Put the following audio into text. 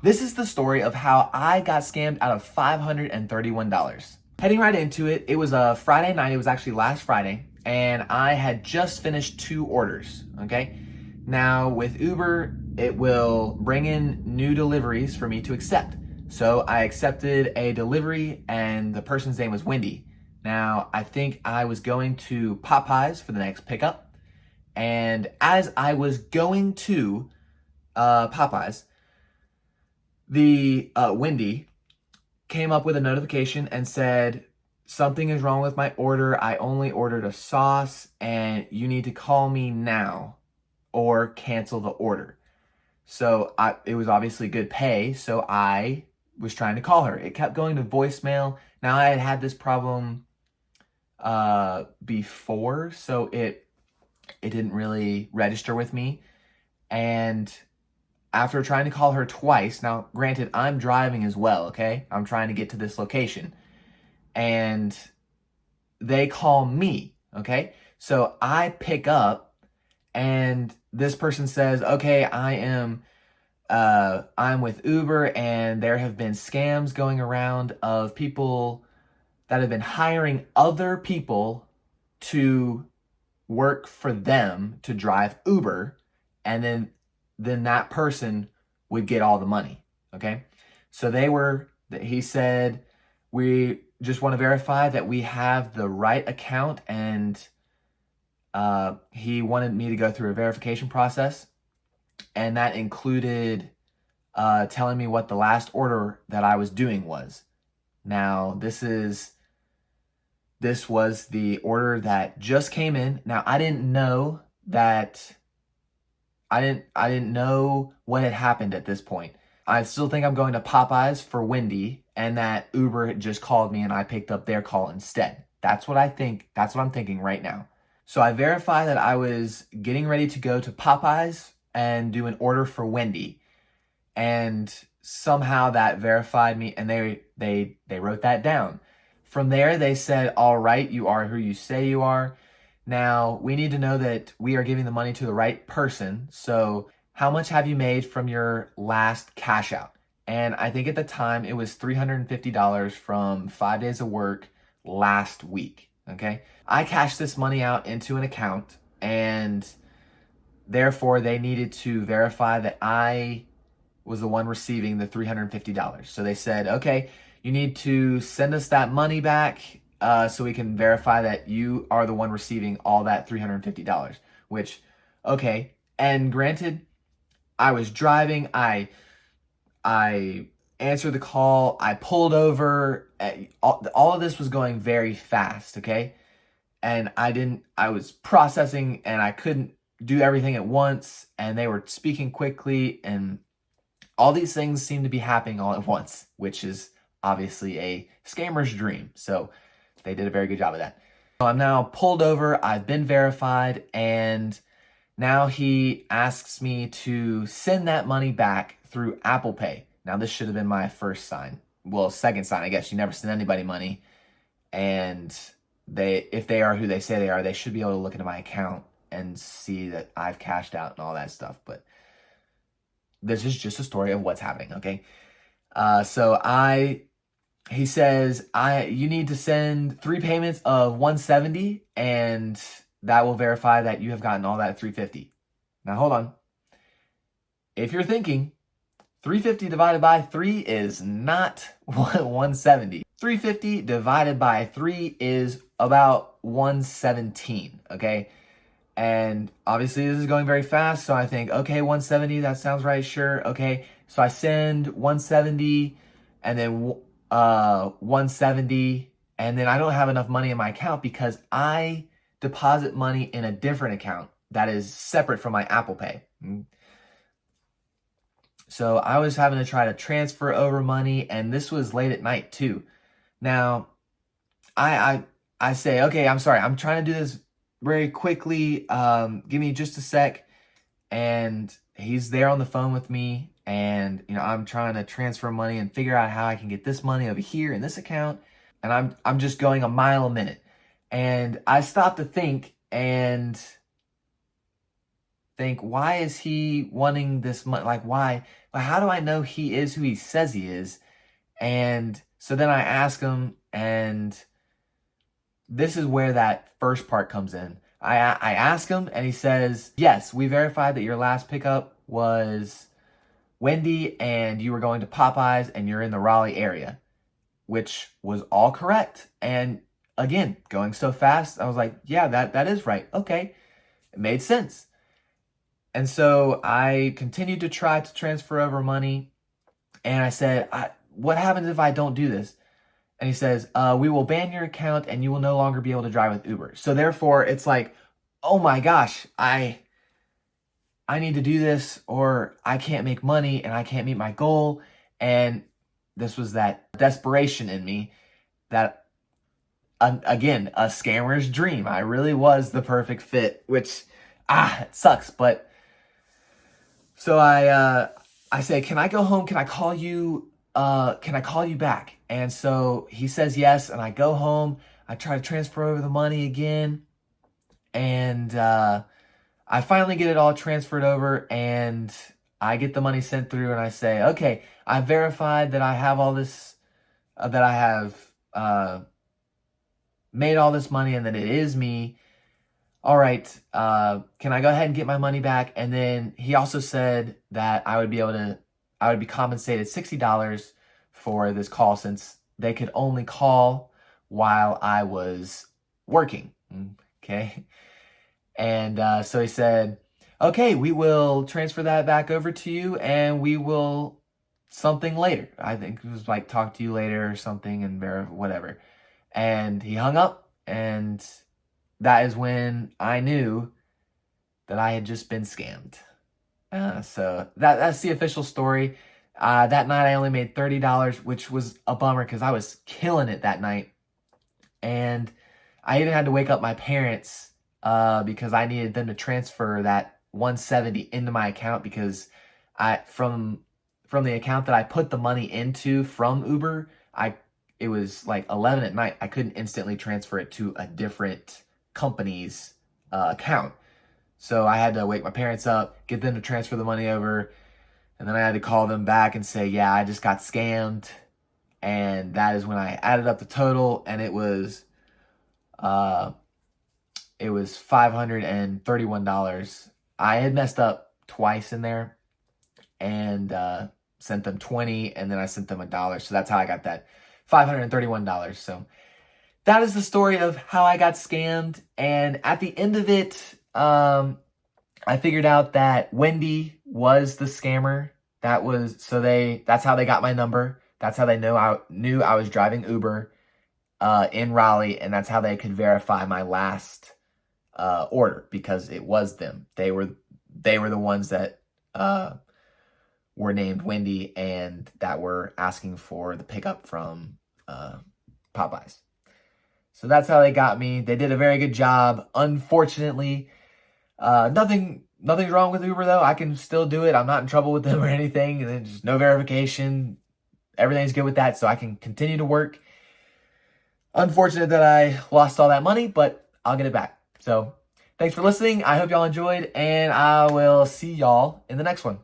This is the story of how I got scammed out of $531. Heading right into it, it was a Friday night. It was actually last Friday, and I had just finished 2 orders. Okay. Now, with Uber, it will bring in new deliveries for me to accept. So I accepted a delivery, and the person's name was Wendy. Now, I think I was going to Popeyes for the next pickup. And as I was going to Popeyes, the Wendy came up with a notification and said, something is wrong with my order. I only ordered a sauce and you need to call me now or cancel the order. So it was obviously good pay. So I was trying to call her. It kept going to voicemail. Now I had had this problem before, so it didn't really register with me. And after trying to call her twice, now granted, I'm driving as well, okay? I'm trying to get to this location. And they call me, okay? So I pick up and this person says, okay, I'm with Uber and there have been scams going around of people that have been hiring other people to work for them to drive Uber, and then that person would get all the money. Okay. So he said, we just want to verify that we have the right account, and he wanted me to go through a verification process, and that included telling me what the last order that I was doing was. Now, this was the order that just came in. Now, I didn't know what had happened at this point. I still think I'm going to Popeyes for Wendy, and that Uber had just called me and I picked up their call instead. That's what I think. That's what I'm thinking right now. So I verified that I was getting ready to go to Popeyes and do an order for Wendy. And somehow that verified me, and they wrote that down. From there, they said, all right, you are who you say you are. Now, we need to know that we are giving the money to the right person. So how much have you made from your last cash out? And I think at the time it was $350 from 5 days of work last week. Okay. I cashed this money out into an account, and therefore they needed to verify that I was the one receiving the $350. So they said, okay, you need to send us that money back so we can verify that you are the one receiving all that $350, which, okay. And granted, I was driving. I answered the call. I pulled over. All of this was going very fast, okay? And I was processing and I couldn't do everything at once, and they were speaking quickly, and all these things seem to be happening all at once, which is obviously a scammer's dream. So they did a very good job of that. So I'm now pulled over. I've been verified, and now he asks me to send that money back through Apple Pay. Now, this should have been my first sign. Well, second sign, I guess. You never send anybody money. And if they are who they say they are, they should be able to look into my account and see that I've cashed out and all that stuff. But this is just a story of what's happening, okay? He says, you need to send 3 payments of $170, and that will verify that you have gotten all that $350. Now, hold on. If you're thinking, $350 divided by 3 is not $170. $350 divided by 3 is about $117, okay? And obviously this is going very fast, so I think, okay, $170, that sounds right, sure, okay. So I send $170 and then $170, and then I don't have enough money in my account because I deposit money in a different account that is separate from my Apple Pay. So I was having to try to transfer over money, and this was late at night too. Now, I say, okay, I'm sorry, I'm trying to do this very quickly. Give me just a sec. And he's there on the phone with me, and I'm trying to transfer money and figure out how I can get this money over here in this account. And I'm just going a mile a minute. And I stopped to think, and think, why is he wanting this money? Like, why? But how do I know he is who he says he is? And so then I ask him, and this is where that first part comes in. I ask him, and he says, yes, we verified that your last pickup was Wendy, and you were going to Popeyes, and you're in the Raleigh area, which was all correct. And again, going so fast, I was like, yeah, that is right. Okay, it made sense. And so I continued to try to transfer over money, and I said, what happens if I don't do this? And he says, we will ban your account and you will no longer be able to drive with Uber. So therefore, it's like, oh my gosh, I need to do this, or I can't make money and I can't meet my goal. And this was that desperation in me that, again, a scammer's dream. I really was the perfect fit, which, it sucks. But so I say, can I go home? Can I call you? Can I call you back? And so he says yes, and I go home. I try to transfer over the money again, and I finally get it all transferred over, and I get the money sent through, and I say, okay, I verified that I have all this, that I have made all this money, and that it is me. All right, can I go ahead and get my money back? And then he also said that I would be compensated $60 for this call, since they could only call while I was working. Okay. And so he said, okay, we will transfer that back over to you, and we will something later. I think it was like, talk to you later or something, and whatever. And he hung up, and that is when I knew that I had just been scammed. So that's the official story. That night I only made $30, which was a bummer because I was killing it that night. And I even had to wake up my parents because I needed them to transfer that $170 into my account, because from the account that I put the money into from Uber, it was like 11 at night. I couldn't instantly transfer it to a different company's account. So I had to wake my parents up, get them to transfer the money over, and then I had to call them back and say, yeah, I just got scammed. And that is when I added up the total, and it was $531. I had messed up twice in there, and sent them $20, and then I sent them $1. So that's how I got that $531. So that is the story of how I got scammed. And at the end of it, I figured out that Wendy was the scammer. That's how they got my number. That's how they knew I was driving Uber in Raleigh, and that's how they could verify my last order, because it was them. They were the ones that were named Wendy and that were asking for the pickup from Popeyes. So that's how they got me. They did a very good job. Unfortunately, nothing's wrong with Uber though. I can still do it. I'm not in trouble with them or anything. And there's no verification. Everything's good with that, so I can continue to work. Unfortunate that I lost all that money, but I'll get it back. So thanks for listening. I hope y'all enjoyed, and I will see y'all in the next one.